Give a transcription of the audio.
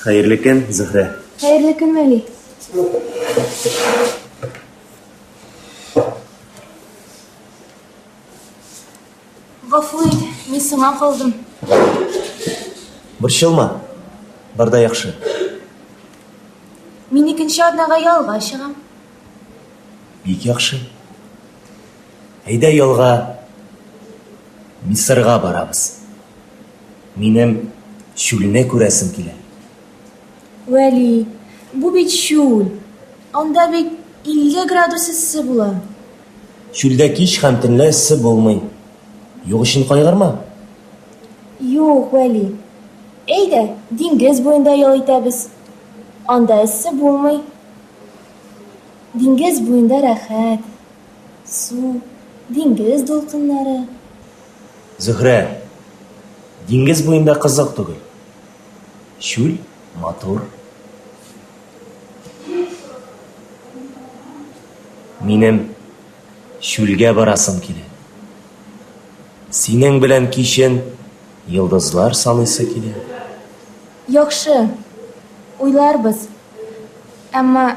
Хәерле көн, Зөһрә. Хәерле көн, Вәли. Гафу ит, мин соңга калдым. Борчылма. Барда яхшы. Мин икенче атнага ялга чыгам. Бик яхшы. Әйдә ялга. Мисырга барабыз. Минем шүлне күрәсем килә. Вәли, бу бит шул. Анда бит 50 градус иссе була. Шүлдә кич һәм төнлә эссе булмый. Юк өчен кайгырма. Юк, Вәли. Әйдә, диңгез буенда ял итәбез. Анда эссе булмый. Диңгез буенда рәхәт. Су, диңгез дулкыннары. Зөһрә, диңгез буенда кызык түгел. Шүл матур. Минем шүлгә барасым килә. Синең белән кичен йолдызлар саныйсы килә. Яхшы, уйларбыз. Әмма